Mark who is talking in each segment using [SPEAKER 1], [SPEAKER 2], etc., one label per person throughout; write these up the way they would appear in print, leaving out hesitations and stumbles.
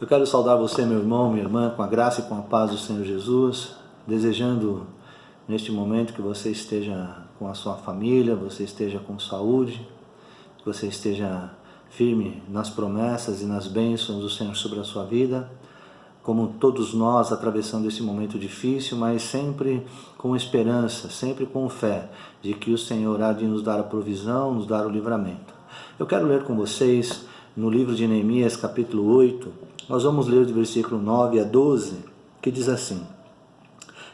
[SPEAKER 1] Eu quero saudar você, meu irmão, minha irmã, com a graça e com a paz do Senhor Jesus, desejando neste momento que você esteja com a sua família, você esteja com saúde, que você esteja firme nas promessas e nas bênçãos do Senhor sobre a sua vida, como todos nós atravessando esse momento difícil, mas sempre com esperança, sempre com fé de que o Senhor há de nos dar a provisão, nos dar o livramento. Eu quero ler com vocês no livro de Neemias, capítulo 8, nós vamos ler do versículo 9 a 12, que diz assim: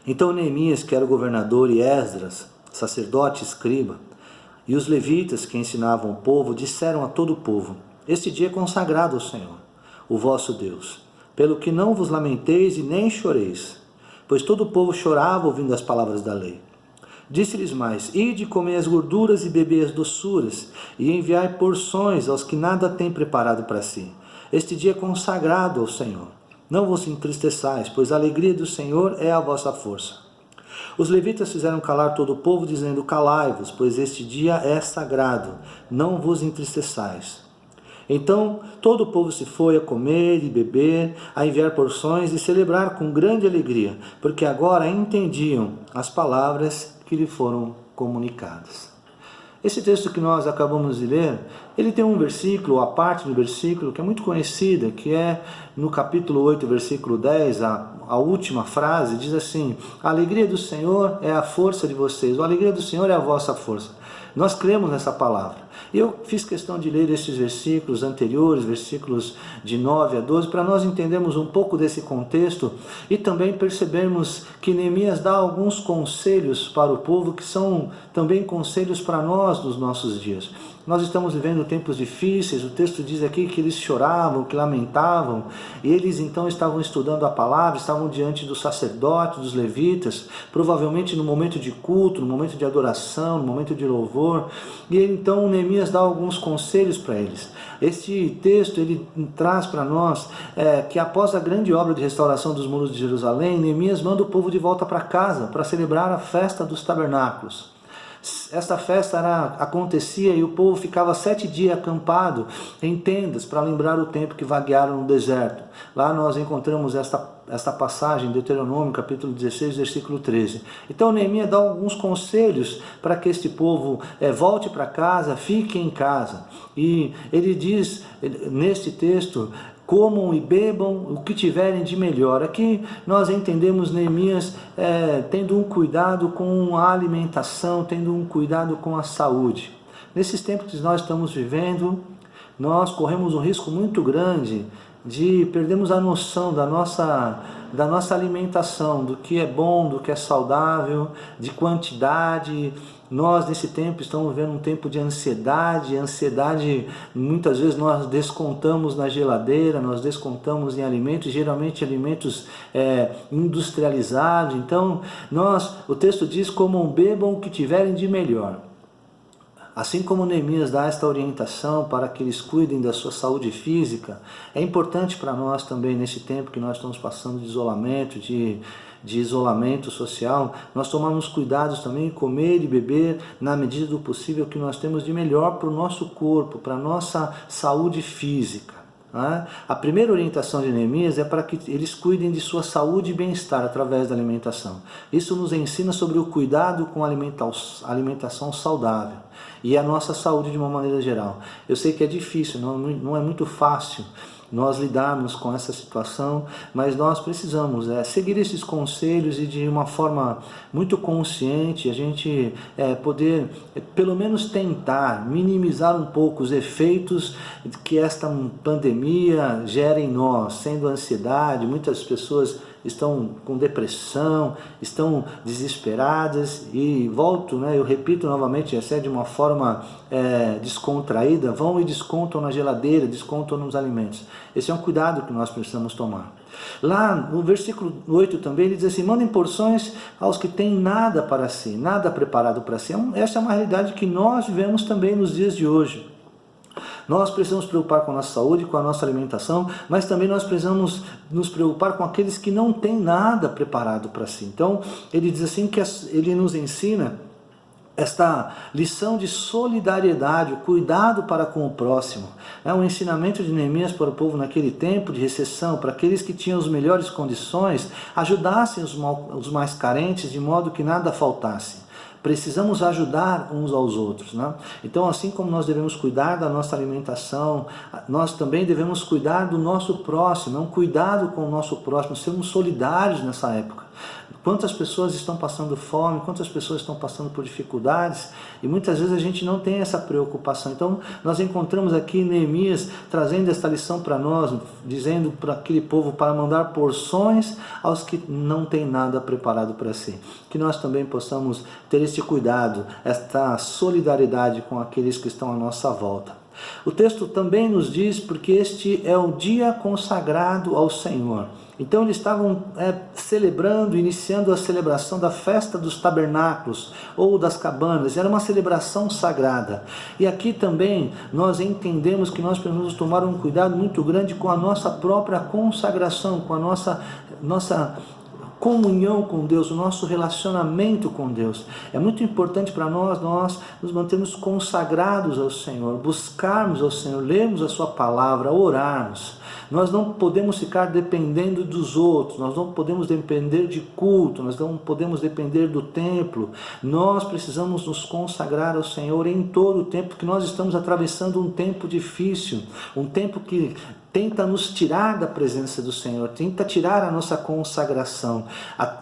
[SPEAKER 1] Então Neemias, que era o governador, e Esdras, sacerdote e escriba, e os levitas que ensinavam o povo, disseram a todo o povo: Este dia é consagrado ao Senhor, o vosso Deus, pelo que não vos lamenteis e nem choreis, pois todo o povo chorava ouvindo as palavras da lei. Disse-lhes mais: Ide, comei as gorduras e bebei as doçuras, e enviai porções aos que nada têm preparado para si. Este dia é consagrado ao Senhor. Não vos entristeçais, pois a alegria do Senhor é a vossa força. Os levitas fizeram calar todo o povo, dizendo: Calai-vos, pois este dia é sagrado, não vos entristeçais. Então todo o povo se foi a comer e beber, a enviar porções e celebrar com grande alegria, porque agora entendiam as palavras que lhe foram comunicadas. Esse texto que nós acabamos de ler, ele tem um versículo, a parte do versículo que é muito conhecida, que é no capítulo 8, versículo 10, a última frase, diz assim: A alegria do Senhor é a força de vocês, a alegria do Senhor é a vossa força. Nós cremos nessa palavra. E eu fiz questão de ler esses versículos anteriores, versículos de 9 a 12, para nós entendermos um pouco desse contexto e também percebermos que Neemias dá alguns conselhos para o povo que são também conselhos para nós nos nossos dias. Nós estamos vivendo tempos difíceis, o texto diz aqui que eles choravam, que lamentavam, e eles então estavam estudando a palavra, estavam diante do sacerdote, dos levitas, provavelmente no momento de culto, no momento de adoração, no momento de louvor, e então Neemias dá alguns conselhos para eles. Este texto ele traz para nós que após a grande obra de restauração dos muros de Jerusalém, Neemias manda o povo de volta para casa para celebrar a festa dos tabernáculos. Esta festa acontecia e o povo ficava 7 dias acampado em tendas para lembrar o tempo que vaguearam no deserto. Lá nós encontramos esta passagem em Deuteronômio, capítulo 16, versículo 13. Então Neemias dá alguns conselhos para que este povo volte para casa, fique em casa. E ele diz neste texto: comam e bebam o que tiverem de melhor. Aqui nós entendemos Neemias tendo um cuidado com a alimentação, tendo um cuidado com a saúde. Nesses tempos que nós estamos vivendo, nós corremos um risco muito grande de perdermos a noção da nossa alimentação, do que é bom, do que é saudável, de quantidade. Nós nesse tempo estamos vivendo um tempo de ansiedade, muitas vezes nós descontamos na geladeira, nós descontamos em alimentos, geralmente alimentos industrializados. Então o texto diz: comam, bebam o que tiverem de melhor. Assim como Neemias dá esta orientação para que eles cuidem da sua saúde física, é importante para nós também, nesse tempo que nós estamos passando de isolamento, de isolamento social, nós tomarmos cuidados também em comer e beber na medida do possível que nós temos de melhor para o nosso corpo, para a nossa saúde física. A primeira orientação de Neemias é para que eles cuidem de sua saúde e bem-estar através da alimentação. Isso nos ensina sobre o cuidado com a alimentação saudável e a nossa saúde de uma maneira geral. Eu sei que é difícil, não é muito fácil nós lidarmos com essa situação, mas nós precisamos seguir esses conselhos e de uma forma muito consciente a gente poder pelo menos tentar minimizar um pouco os efeitos que esta pandemia gera em nós, sendo ansiedade. Muitas pessoas estão com depressão, estão desesperadas e eu repito novamente, essa é de uma forma descontraída, vão e descontam na geladeira, descontam nos alimentos. Esse é um cuidado que nós precisamos tomar. Lá no versículo 8 também ele diz assim: mandem porções aos que têm nada para si, nada preparado para si. Essa é uma realidade que nós vivemos também nos dias de hoje. Nós precisamos nos preocupar com a nossa saúde, com a nossa alimentação, mas também nós precisamos nos preocupar com aqueles que não têm nada preparado para si. Então, ele diz assim que ele nos ensina esta lição de solidariedade, o cuidado para com o próximo. É um ensinamento de Neemias para o povo naquele tempo de recessão, para aqueles que tinham as melhores condições, ajudassem os mais carentes de modo que nada faltasse. Precisamos ajudar uns aos outros, né? Então, assim como nós devemos cuidar da nossa alimentação, nós também devemos cuidar do nosso próximo, é um cuidado com o nosso próximo, sermos solidários nessa época. Quantas pessoas estão passando fome, quantas pessoas estão passando por dificuldades, e muitas vezes a gente não tem essa preocupação. Então nós encontramos aqui Neemias trazendo esta lição para nós, dizendo para aquele povo para mandar porções aos que não têm nada preparado para si. Que nós também possamos ter este cuidado, esta solidariedade com aqueles que estão à nossa volta. O texto também nos diz porque este é o dia consagrado ao Senhor. Então eles estavam celebrando, iniciando a celebração da festa dos tabernáculos ou das cabanas. Era uma celebração sagrada. E aqui também nós entendemos que nós precisamos tomar um cuidado muito grande com a nossa própria consagração, com a nossa comunhão com Deus, o nosso relacionamento com Deus. É muito importante para nós nos mantermos consagrados ao Senhor, buscarmos ao Senhor, lermos a sua palavra, orarmos. Nós não podemos ficar dependendo dos outros, nós não podemos depender de culto, nós não podemos depender do templo. Nós precisamos nos consagrar ao Senhor em todo o tempo, porque nós estamos atravessando um tempo difícil, um tempo que tenta nos tirar da presença do Senhor, tenta tirar a nossa consagração,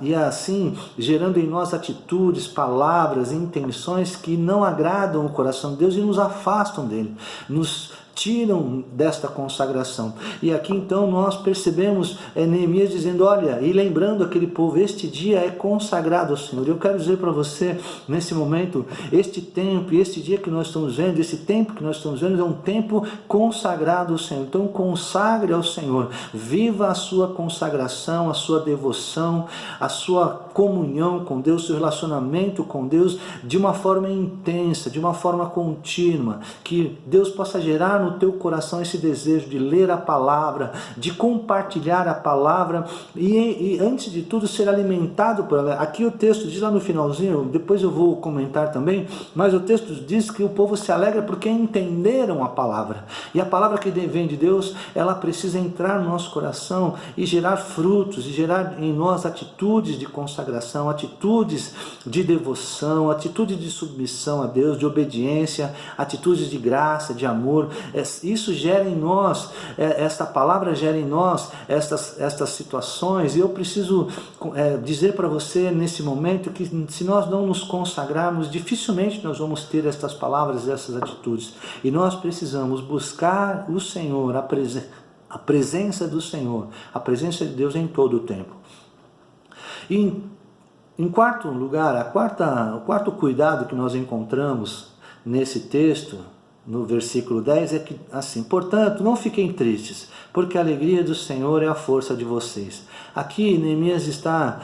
[SPEAKER 1] e assim gerando em nós atitudes, palavras, intenções que não agradam o coração de Deus e nos afastam dele, nos tiram desta consagração. E aqui então nós percebemos Neemias dizendo, olha, e lembrando aquele povo, este dia é consagrado ao Senhor. Eu quero dizer para você, nesse momento, este tempo e este dia que nós estamos vendo, esse tempo que nós estamos vendo é um tempo consagrado ao Senhor. Então consagre ao Senhor, viva a sua consagração, a sua devoção, a sua comunhão com Deus, seu relacionamento com Deus de uma forma intensa, de uma forma contínua, que Deus possa gerar no teu coração esse desejo de ler a palavra, de compartilhar a palavra e antes de tudo ser alimentado por ela. Aqui o texto diz lá no finalzinho, depois eu vou comentar também, mas o texto diz que o povo se alegra porque entenderam a palavra, e a palavra que vem de Deus, ela precisa entrar no nosso coração e gerar frutos, e gerar em nós atitudes de consagração, atitudes de devoção, atitudes de submissão a Deus, de obediência, atitudes de graça, de amor. Isso gera em nós, esta palavra gera em nós estas situações, e eu preciso dizer para você nesse momento que se nós não nos consagrarmos, dificilmente nós vamos ter estas palavras e essas atitudes, e nós precisamos buscar o Senhor, a presença do Senhor, a presença de Deus em todo o tempo. E em quarto lugar, o quarto cuidado que nós encontramos nesse texto, no versículo 10, é que assim, portanto, não fiquem tristes, porque a alegria do Senhor é a força de vocês. Aqui Neemias está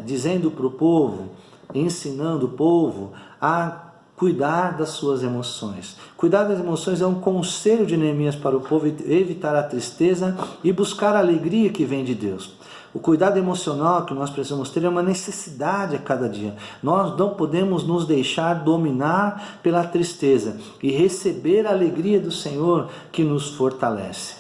[SPEAKER 1] dizendo para o povo, ensinando o povo a cuidar das suas emoções. Cuidar das emoções é um conselho de Neemias para o povo, evitar a tristeza e buscar a alegria que vem de Deus. O cuidado emocional que nós precisamos ter é uma necessidade a cada dia. Nós não podemos nos deixar dominar pela tristeza e receber a alegria do Senhor que nos fortalece.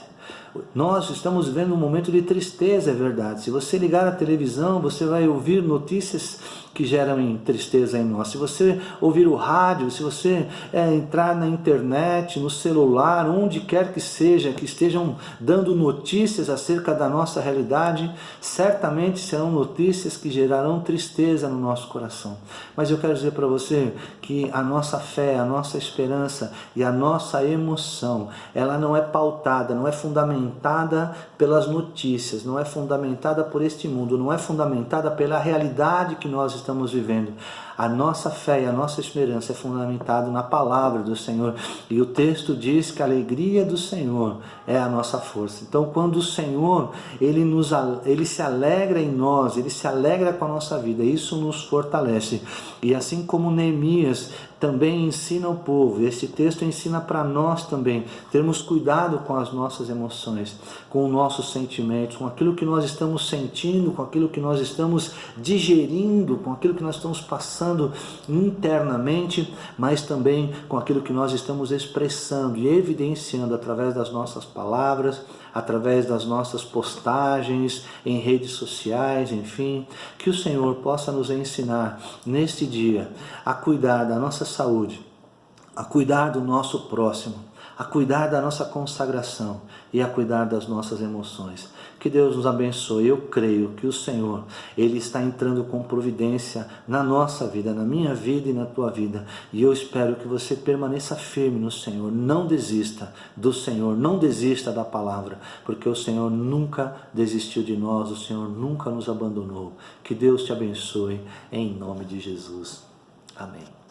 [SPEAKER 1] Nós estamos vivendo um momento de tristeza, é verdade. Se você ligar a televisão, você vai ouvir notícias que geram tristeza em nós. Se você ouvir o rádio, se você entrar na internet, no celular, onde quer que seja, que estejam dando notícias acerca da nossa realidade, certamente serão notícias que gerarão tristeza no nosso coração. Mas eu quero dizer para você que a nossa fé, a nossa esperança e a nossa emoção, ela não é pautada, não é fundamentada pelas notícias, não é fundamentada por este mundo, não é fundamentada pela realidade que nós estamos vivendo. A nossa fé e a nossa esperança é fundamentada na palavra do Senhor. E o texto diz que a alegria do Senhor é a nossa força. Então, quando o Senhor, ele se alegra em nós, ele se alegra com a nossa vida, isso nos fortalece. E assim como Neemias também ensina o povo, esse texto ensina para nós também, termos cuidado com as nossas emoções, com os nossos sentimentos, com aquilo que nós estamos sentindo, com aquilo que nós estamos digerindo, com aquilo que nós estamos passando internamente, mas também com aquilo que nós estamos expressando e evidenciando através das nossas palavras, através das nossas postagens em redes sociais, enfim, que o Senhor possa nos ensinar neste dia a cuidar da nossa saúde, a cuidar do nosso próximo, a cuidar da nossa consagração e a cuidar das nossas emoções. Que Deus nos abençoe. Eu creio que o Senhor, Ele está entrando com providência na nossa vida, na minha vida e na tua vida. E eu espero que você permaneça firme no Senhor. Não desista do Senhor, não desista da palavra, porque o Senhor nunca desistiu de nós, o Senhor nunca nos abandonou. Que Deus te abençoe, em nome de Jesus. Amém.